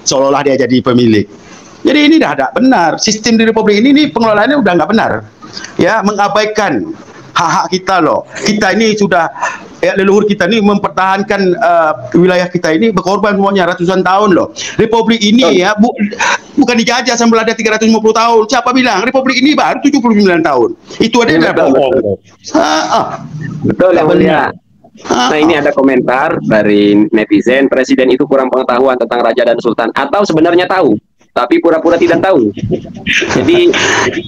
seolah-olah dia jadi pemilik. Jadi ini dah tidak benar. Sistem di Republik ini pengelolaannya udah nggak benar. Ya, mengabaikan hak-hak kita loh. Kita ini sudah, ya, leluhur kita ini mempertahankan wilayah kita ini berkorban semuanya ratusan tahun loh. Republik ini ya bukan dijajah sama Belanda 350 tahun. Siapa bilang? Republik ini baru 79 tahun. Itu ada yang bohong. Betul yang mulia. Nah, ini ada komentar dari netizen, presiden itu kurang pengetahuan tentang raja dan sultan, atau sebenarnya tahu tapi pura-pura tidak tahu. Jadi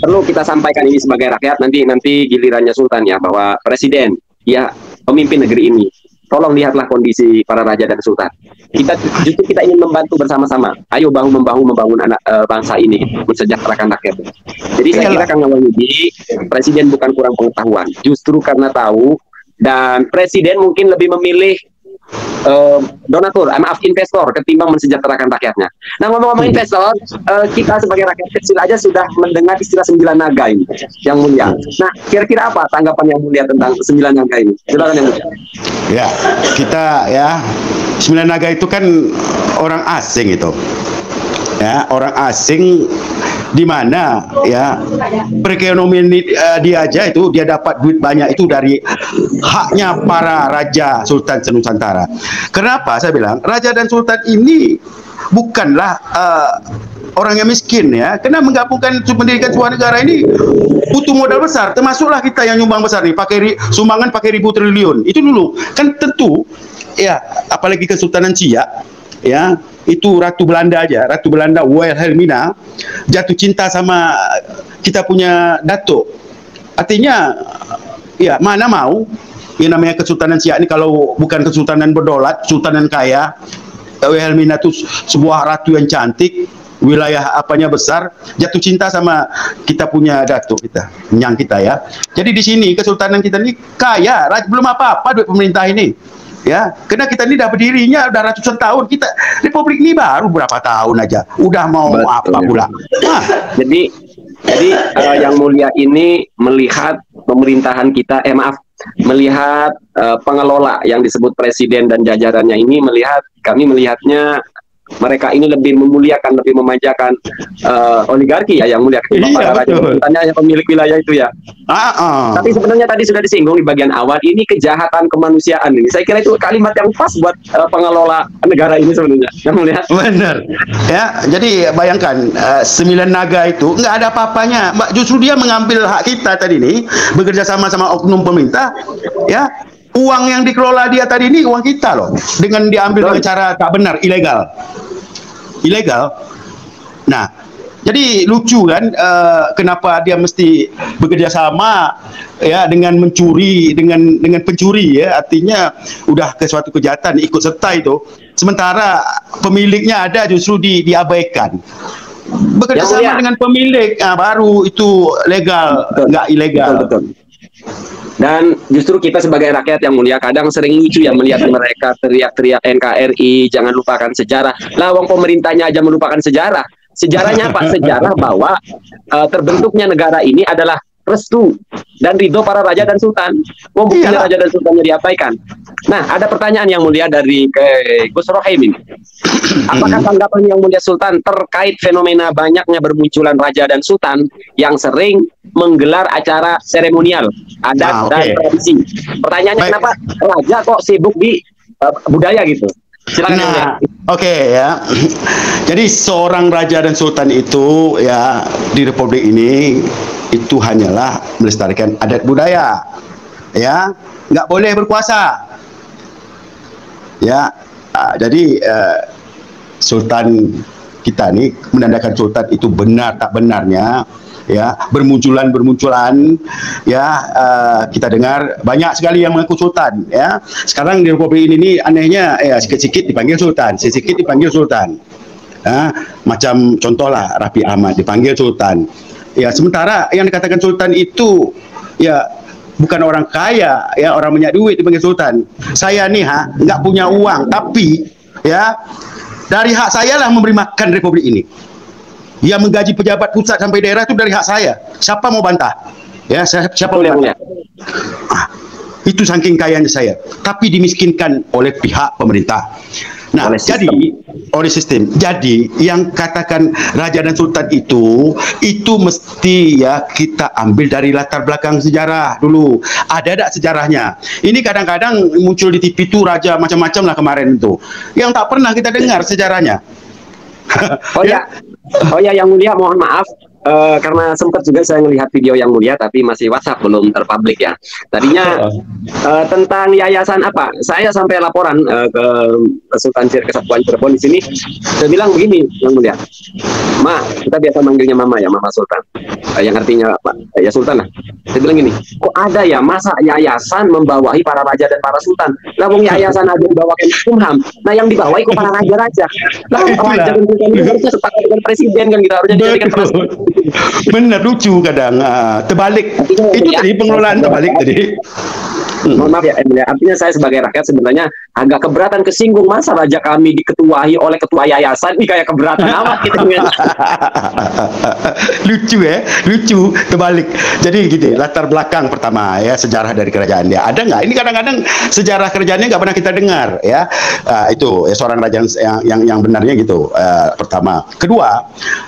perlu kita sampaikan ini sebagai rakyat, nanti gilirannya sultan ya, bahwa presiden ya pemimpin negeri ini, tolong lihatlah kondisi para raja dan sultan. Kita ingin membantu bersama-sama. Ayo bahu-membahu membangun anak bangsa ini, mensejahterakan rakyat. Jadi saya kira Kang Wahyudi, presiden bukan kurang pengetahuan, justru karena tahu, dan presiden mungkin lebih memilih donatur, investor ketimbang mensejahterakan rakyatnya. Nah, ngomong-ngomong investor, kita sebagai rakyat kecil aja sudah mendengar istilah 9 naga ini, yang mulia. Nah, kira-kira apa tanggapan yang mulia tentang 9 naga ini? Silakan yang mulia. Ya, kita ya 9 naga itu kan orang asing itu. Ya, orang asing di mana ya perekonomian dia aja itu dia dapat duit banyak itu dari haknya para raja sultan senusantara. Kenapa saya bilang raja dan sultan ini bukanlah orang yang miskin ya, karena menggabungkan pendidikan sebuah negara ini butuh modal besar, termasuklah kita yang nyumbang besar nih, sumbangan pakai ribu triliun itu dulu kan tentu ya, apalagi Kesultanan Siak ya, itu Ratu Belanda aja, Ratu Belanda Wilhelmina jatuh cinta sama kita punya datuk. Artinya ya mana mau yang namanya Kesultanan Siak ini kalau bukan kesultanan berdaulat, kesultanan kaya. Wilhelmina itu sebuah ratu yang cantik, wilayah apanya besar, jatuh cinta sama kita punya datuk kita, nyang kita ya. Jadi di sini kesultanan kita ini kaya, belum apa-apa duit pemerintah ini. Ya, karena kita ini udah berdirinya udah ratusan tahun. Kita Republik ini baru berapa tahun aja, udah mau apa pula. Jadi yang mulia ini melihat pemerintahan kita, melihat pengelola yang disebut presiden dan jajarannya ini, kami melihatnya mereka ini lebih memuliakan, lebih memanjakan oligarki ya yang mulia, para raja sultannya yang pemilik wilayah itu ya. Tapi sebenarnya tadi sudah disinggung di bagian awal, ini kejahatan kemanusiaan ini. Saya kira itu kalimat yang pas buat pengelola negara ini sebenarnya. Yang mulia. Benar. Ya, jadi bayangkan 9 naga itu nggak ada apa-apanya. Justru dia mengambil hak kita tadi ini, bekerja sama oknum pemerintah, ya. Uang yang dikelola dia tadi ini uang kita loh, dengan diambil dengan cara tak benar, ilegal. Nah, jadi lucu kan, kenapa dia mesti bekerja sama ya dengan mencuri, dengan pencuri ya, artinya udah ke suatu kejahatan ikut serta itu. Sementara pemiliknya ada justru diabaikan. Bekerja sama dengan pemilik, baru itu legal, nggak ilegal. Betul. Dan justru kita sebagai rakyat yang mulia kadang sering lucu ya melihat mereka teriak-teriak NKRI, jangan lupakan sejarah. Lah, wong pemerintahnya aja melupakan sejarah. Sejarahnya apa? Sejarah bahwa terbentuknya negara ini adalah restu dan ridho para raja dan sultan. Wong buktinya raja dan sultannya diabaikan. Nah, ada pertanyaan yang mulia dari Gus Rohim ini. Apakah tanggapan yang mulia Sultan terkait fenomena banyaknya bermunculan raja dan sultan yang sering menggelar acara seremonial, adat dan tradisi? Pertanyaannya, kenapa raja kok sibuk di budaya gitu? Silakan. Ya. Jadi seorang raja dan sultan itu ya di Republik ini itu hanyalah melestarikan adat budaya. Ya, nggak boleh berkuasa. Ya, jadi sultan kita nih menandakan sultan itu benar tak benarnya ya, bermunculan ya, kita dengar banyak sekali yang mengaku sultan ya. Sekarang di Republik ini anehnya ya, sikit-sikit dipanggil sultan, sedikit dipanggil sultan. Macam contohlah Raffi Ahmad dipanggil sultan. Ya, sementara yang dikatakan sultan itu ya bukan orang kaya ya, orang banyak duit dipanggil sultan. Saya nih nggak punya uang, tapi ya dari hak saya lah memberi makan Republik ini. Yang menggaji pejabat pusat sampai daerah itu dari hak saya. Siapa mau bantah? Ya, siapa mau bantah? Itu saking kayanya saya, tapi dimiskinkan oleh pihak pemerintah. Nah, jadi oleh sistem. Jadi yang katakan raja dan sultan itu mesti ya kita ambil dari latar belakang sejarah dulu. Ada tak sejarahnya? Ini kadang-kadang muncul di TV itu raja macam-macam lah kemarin itu. Yang tak pernah kita dengar sejarahnya. Oh ya, Yang Mulia, mohon maaf. Karena sempat juga saya melihat video Yang Mulia, tapi masih WhatsApp, belum terpublik ya. Tadinya tentang yayasan apa? Saya sampai laporan ke Sultan Syir Kesatuan Cirebon di sini. Saya bilang begini, Yang Mulia, Ma, kita biasa manggilnya Mama ya, Mama Sultan. Yang artinya apa? Ya Sultan lah. Saya bilang gini, kok ada ya masa yayasan membawahi para raja dan para sultan? Lah wong yayasan aja dibawakan Kumham. Nah yang dibawahi kok para raja-raja. Lah raja dan sultan itu harusnya sepakat dengan presiden kan, kita harusnya dijadikan presiden. Benar, lucu kadang terbalik. Itu tadi pengelolaan terbalik tadi. Mohon maaf ya, artinya saya sebagai rakyat sebenarnya agak keberatan, kesinggung masa raja kami diketuai oleh ketua yayasan, ini kayak keberatan amat gitu. Lucu ya, lucu terbalik. Jadi gitu, latar belakang pertama ya, sejarah dari kerajaan dia. Ada nggak? Ini kadang-kadang sejarah kerajaannya nggak pernah kita dengar ya. Itu ya, seorang raja yang benarnya gitu. Pertama, kedua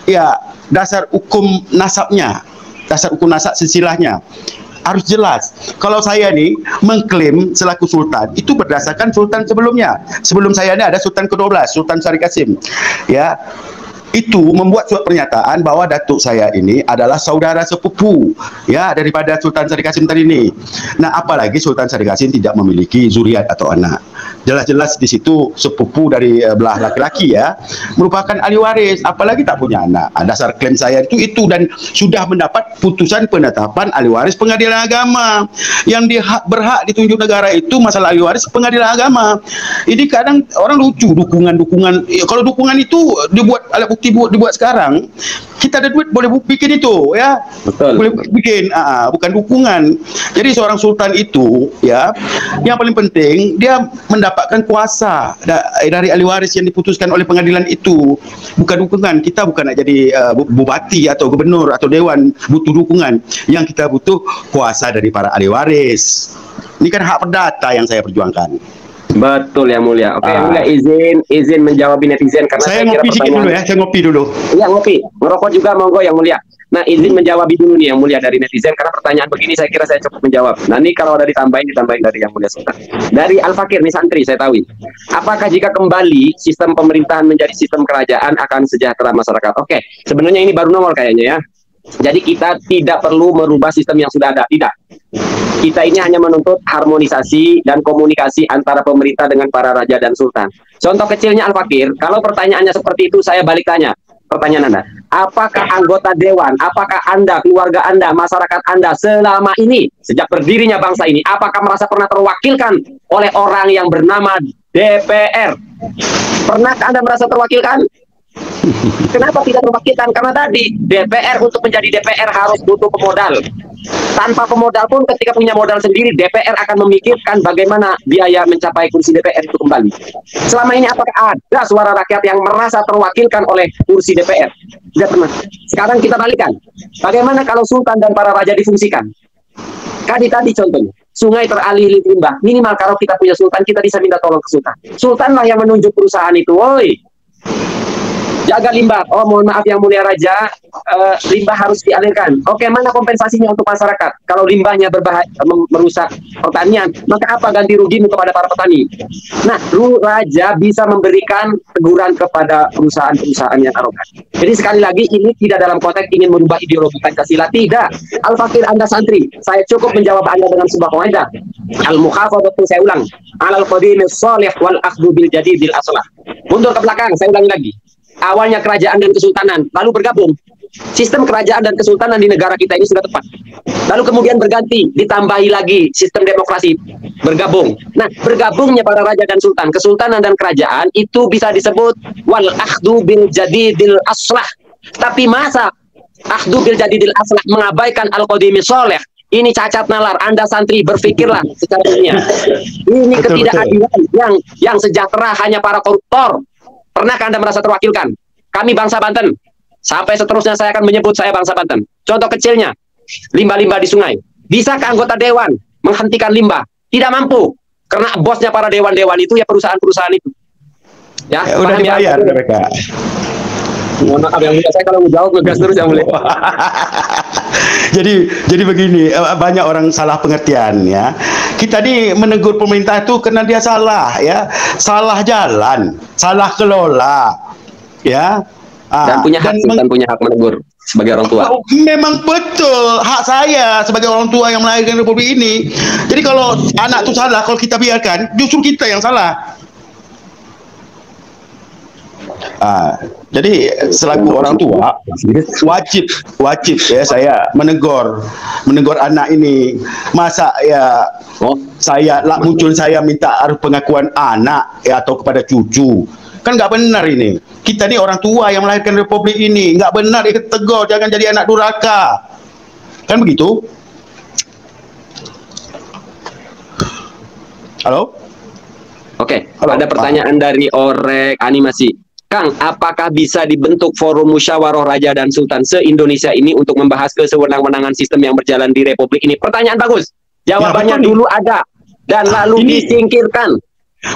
ya dasar hukum nasabnya, dasar hukum nasab silsilahnya harus jelas. Kalau saya nih mengklaim selaku sultan itu berdasarkan sultan sebelumnya. Sebelum saya ini ada sultan ke-12, Sultan Syarif Kasim. Ya, itu membuat suatu pernyataan bahwa datuk saya ini adalah saudara sepupu ya daripada Sultan Syarif Kasim tadi ini. Nah, apalagi Sultan Syarif Kasim tidak memiliki zuriat atau anak. Jelas-jelas di situ sepupu dari belah laki-laki ya, merupakan ahli waris, apalagi tak punya anak. Dasar klaim saya itu dan sudah mendapat putusan penetapan ahli waris pengadilan agama. Yang berhak ditunjuk negara itu masalah ahli waris pengadilan agama. Ini kadang orang lucu dukungan. Ya, kalau dukungan itu dibuat alat bukti dibuat sekarang, kita ada duit boleh bikin itu ya. Betul. Boleh bikin, bukan dukungan. Jadi seorang sultan itu ya, yang paling penting dia mendapatkan kuasa dari ahli waris yang diputuskan oleh pengadilan itu, bukan dukungan. Kita bukan nak jadi bupati atau gubernur atau dewan butuh dukungan. Yang kita butuh kuasa dari para ahli waris. Ini kan hak perdata yang saya perjuangkan. Betul Yang Mulia. Oke, Yang Mulia izin menjawab netizen karena saya ngopi sedikit dulu ya. Saya ngopi dulu. Iya, ngopi. Ngerokok juga monggo Yang Mulia. Nah, izin menjawab dulu nih Yang Mulia dari netizen karena pertanyaan begini saya kira saya cukup menjawab. Nah, ini kalau ada ditambahin dari Yang Mulia Sultan. Dari Al-Fakir nih santri saya tahu. Apakah jika kembali sistem pemerintahan menjadi sistem kerajaan akan sejahtera masyarakat? Oke, sebenarnya ini baru nongol kayaknya ya. Jadi kita tidak perlu merubah sistem yang sudah ada, tidak. Kita ini hanya menuntut harmonisasi dan komunikasi antara pemerintah dengan para raja dan sultan. Contoh kecilnya Al-Fakir, kalau pertanyaannya seperti itu saya balik tanya. Pertanyaan Anda, apakah anggota dewan, apakah Anda, keluarga Anda, masyarakat Anda selama ini, sejak berdirinya bangsa ini, apakah merasa pernah terwakilkan oleh orang yang bernama DPR? Pernahkah Anda merasa terwakilkan? Kenapa tidak terwakilkan? Karena tadi DPR untuk menjadi DPR harus butuh pemodal. Tanpa pemodal pun ketika punya modal sendiri DPR akan memikirkan bagaimana biaya mencapai kursi DPR itu kembali. Selama ini apakah ada suara rakyat yang merasa terwakilkan oleh kursi DPR? Tidak pernah. Sekarang kita balikan. Bagaimana kalau sultan dan para raja difungsikan? Tadi contohnya sungai teraliri limbah. Minimal kalau kita punya sultan kita bisa minta tolong ke sultan. Sultanlah yang menunjuk perusahaan itu. Woi, jaga limbah. Oh, mohon maaf Yang Mulia Raja, limbah harus dialirkan. Oke, mana kompensasinya untuk masyarakat? Kalau limbahnya berbahaya, merusak pertanian, maka apa ganti rugimu kepada para petani? Nah, Raja bisa memberikan teguran kepada perusahaan-perusahaan yang arogan. Jadi sekali lagi, ini tidak dalam konteks ingin merubah ideologi Pancasila, tidak. Al-Fakir Anda santri, saya cukup menjawab Anda dengan sebuah kaidah. Al-muhafadzatu, saya ulang, alal qadimis shalih wal akhdhu bil jadidil aslah. Mundur ke belakang, saya ulangi lagi. Awalnya kerajaan dan kesultanan, lalu bergabung. Sistem kerajaan dan kesultanan di negara kita ini sudah tepat. Lalu kemudian berganti, ditambahi lagi sistem demokrasi, bergabung. Nah, bergabungnya para raja dan sultan, kesultanan dan kerajaan itu bisa disebut wal akhdu bil jadidil aslah. Tapi masa akhdu bil jadidil aslah mengabaikan al-qadimi sholeh? Ini cacat nalar. Anda santri berpikirlah secara dunia. Ini ketidakadilan yang sejahtera hanya para koruptor. Pernahkah Anda merasa terwakilkan? Kami bangsa Banten. Sampai seterusnya saya akan menyebut saya bangsa Banten. Contoh kecilnya, limbah-limbah di sungai. Bisakah anggota dewan menghentikan limbah? Tidak mampu. Karena bosnya para dewan-dewan itu ya perusahaan-perusahaan itu. Ya, udah paham ya? dibayar mereka. Mohon maaf yang mulia, saya kalau mau jawab ngegas terus yang mulia. jadi begini, banyak orang salah pengertian ya. Kita ni menegur pemerintah itu karena dia salah ya, salah jalan, salah kelola ya. Dan punya hak, dan punya hak menegur sebagai orang tua. Memang betul hak saya sebagai orang tua yang melahirkan Republik ini. Jadi kalau anak itu salah, kalau kita biarkan, justru kita yang salah. Jadi selaku orang tua wajib ya saya menegur anak ini. Masa ya saya muncul saya minta pengakuan anak ya atau kepada cucu, kan nggak benar ini. Kita ni orang tua yang melahirkan Republik ini, nggak benar ditegur, jangan jadi anak durhaka, kan begitu? Halo? Oke, ada pertanyaan dari Orek Animasi. Kang, apakah bisa dibentuk forum musyawarah raja dan sultan se-Indonesia ini untuk membahas kesewenang-wenangan sistem yang berjalan di Republik ini? Pertanyaan bagus. Jawabannya dulu ada dan lalu disingkirkan.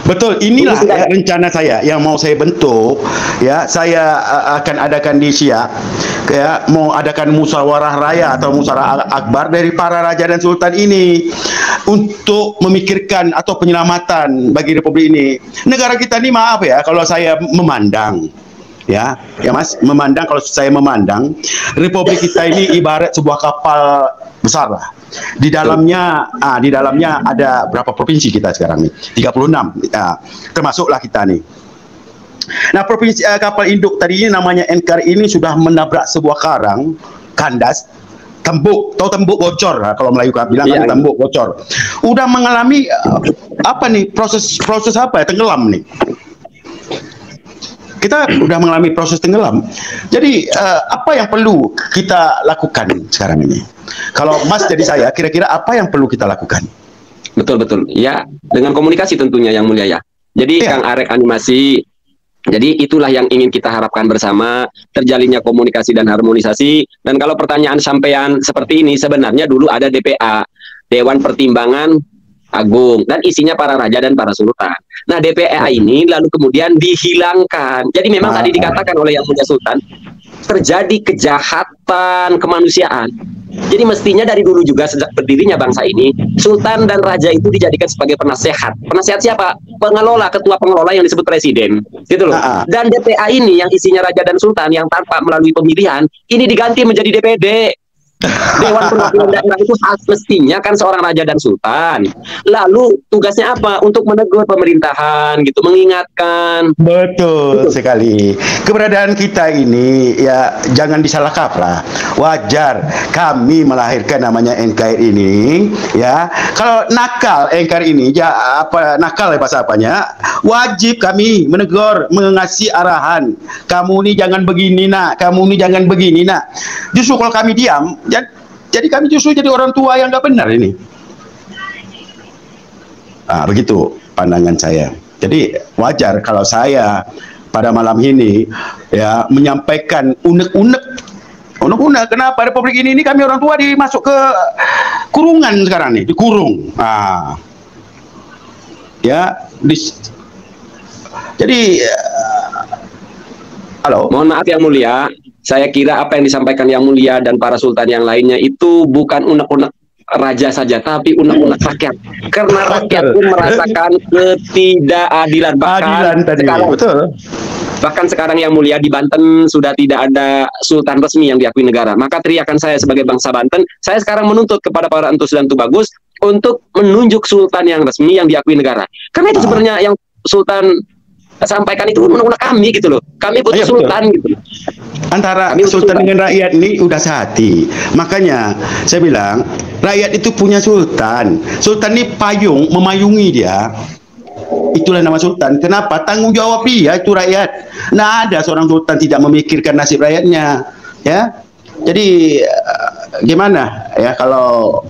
Betul, inilah ya, rencana saya yang mau saya bentuk ya. Saya akan adakan di Siak ya, mau adakan musyawarah raya atau musyawarah akbar dari para raja dan sultan ini untuk memikirkan atau penyelamatan bagi Republik ini. Negara kita ini, maaf ya kalau saya memandang ya Mas, kalau saya memandang Republik kita ini ibarat sebuah kapal besar lah. Di dalamnya ada berapa provinsi kita sekarang nih? 36. Termasuklah kita nih. Nah, provinsi kapal induk tadi ini namanya NKRI ini sudah menabrak sebuah karang kandas, tembok, tahu tembok bocor, kalau Melayu bilang kan tembok bocor. Udah mengalami apa nih? Proses apa ya? Tenggelam nih. Kita udah mengalami proses tenggelam. Jadi apa yang perlu kita lakukan sekarang ini? Kalau Mas jadi saya, kira-kira apa yang perlu kita lakukan? Betul. Ya, dengan komunikasi tentunya yang mulia ya. Jadi Kang Arek Animasi, jadi itulah yang ingin kita harapkan bersama, terjalinnya komunikasi dan harmonisasi. Dan kalau pertanyaan sampean seperti ini, sebenarnya dulu ada DPA, Dewan Pertimbangan Agung, dan isinya para raja dan para sultan. Nah, DPA ini lalu kemudian dihilangkan. Jadi memang tadi dikatakan oleh Yang Mulia Sultan, terjadi kejahatan kemanusiaan. Jadi mestinya dari dulu juga sejak berdirinya bangsa ini, sultan dan raja itu dijadikan sebagai penasehat. Penasehat siapa? Pengelola, ketua pengelola yang disebut presiden. Gitu loh. Dan DPA ini yang isinya raja dan sultan yang tanpa melalui pemilihan, ini diganti menjadi DPD. Dewan Perwakilan Daerah itu mestinya kan seorang raja dan sultan. Lalu tugasnya apa? Untuk menegur pemerintahan gitu, mengingatkan. Betul sekali. Keberadaan kita ini ya jangan disalah kaprah. Wajar kami melahirkan namanya NKRI ini ya. Kalau nakal NKRI ini nakal ya bahasa apanya? Wajib kami menegur, mengasih arahan. Kamu ini jangan begini nak, kamu ini jangan begini nak. Justru kalau kami diam, jadi kami justru jadi orang tua yang nggak benar ini. Begitu pandangan saya. Jadi wajar kalau saya pada malam ini ya menyampaikan unek-unek. Kenapa Republik ini kami orang tua dimasuk ke kurungan sekarang nih, dikurung. Jadi halo. Mohon maaf Yang Mulia, saya kira apa yang disampaikan Yang Mulia dan para sultan yang lainnya itu bukan unek-unek raja saja, tapi unek-unek rakyat. Karena rakyat pun merasakan ketidakadilan. Bahkan sekarang Yang Mulia di Banten sudah tidak ada sultan resmi yang diakui negara. Maka teriakan saya sebagai bangsa Banten, saya sekarang menuntut kepada para entus dan tubagus untuk menunjuk sultan yang resmi yang diakui negara. Karena itu sebenarnya yang sultan sampaikan itu unek-unek kami gitu loh. Kami butuh sultan gitu. Antara sultan dengan rakyat ini udah sehati. Makanya saya bilang rakyat itu punya sultan. Sultan ini payung, memayungi dia. Itulah nama sultan. Kenapa? Tanggung jawab dia itu rakyat. Nah, ada seorang sultan tidak memikirkan nasib rakyatnya. Ya. Jadi gimana ya kalau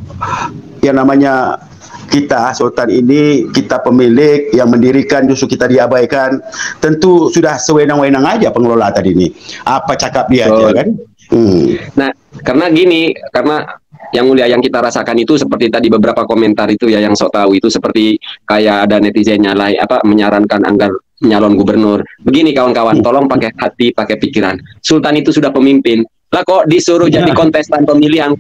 yang namanya kita sultan ini, kita pemilik yang mendirikan justru kita diabaikan, tentu sudah sewenang-wenang aja pengelola tadi ini. Apa cakap dia aja kan? Nah, karena gini, karena Yang mulia, yang kita rasakan itu seperti tadi beberapa komentar itu ya yang sok tahu itu seperti kayak ada netizen nyalai menyarankan agar nyalon gubernur. Begini kawan-kawan, tolong pakai hati, pakai pikiran. Sultan itu sudah pemimpin. Lah kok disuruh jadi kontestan pemilihan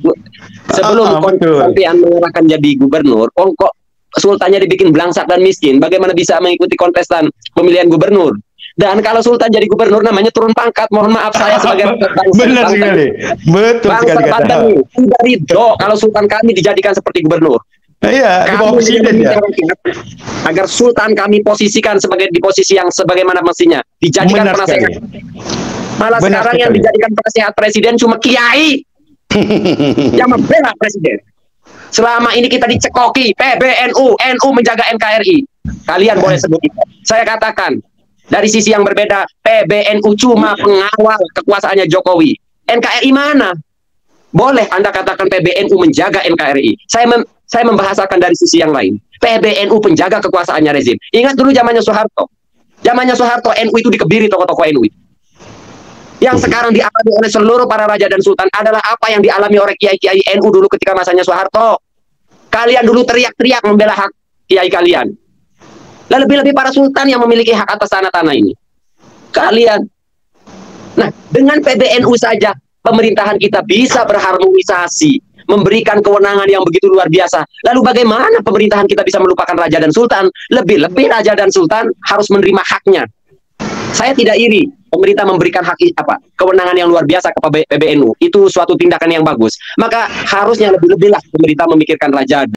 sebelum kontestan mengarahkan jadi gubernur, kok sultannya dibikin belangsak dan miskin. Bagaimana bisa mengikuti kontestan pemilihan gubernur? Dan kalau sultan jadi gubernur namanya turun pangkat. Mohon maaf, saya sebagai bangsa, benar sekali, betul sekali kata. Tidak ridho kalau sultan kami dijadikan seperti gubernur. Iya, di bawah presiden ya. Agar sultan kami posisikan di posisi yang sebagaimana mestinya, dijadikan penasehat. Malah benar sekarang sekali. Yang dijadikan penasehat presiden cuma kiai yang membela presiden. Selama ini kita dicekoki PBNU, NU menjaga NKRI. Kalian boleh sebut itu. Saya katakan dari sisi yang berbeda, PBNU cuma pengawal kekuasaannya Jokowi. NKRI mana? Boleh Anda katakan PBNU menjaga NKRI. Saya membahasakan dari sisi yang lain. PBNU penjaga kekuasaannya rezim. Ingat dulu zamannya Soeharto. Zamannya Soeharto, NU itu dikebiri tokoh-tokoh NU itu. Yang sekarang dialami oleh seluruh para raja dan sultan adalah apa yang dialami oleh kiai-kiai NU dulu ketika masanya Soeharto. Kalian dulu teriak-teriak membela hak kiai kalian. Lebih-lebih para sultan yang memiliki hak atas tanah-tanah ini. Kalian. Nah, dengan PBNU saja pemerintahan kita bisa berharmonisasi, memberikan kewenangan yang begitu luar biasa. Lalu bagaimana pemerintahan kita bisa melupakan raja dan sultan? Lebih-lebih raja dan sultan harus menerima haknya. Saya tidak iri pemerintah memberikan hak kewenangan yang luar biasa kepada PBNU. Itu suatu tindakan yang bagus. Maka harusnya lebih-lebihlah pemerintah memikirkan raja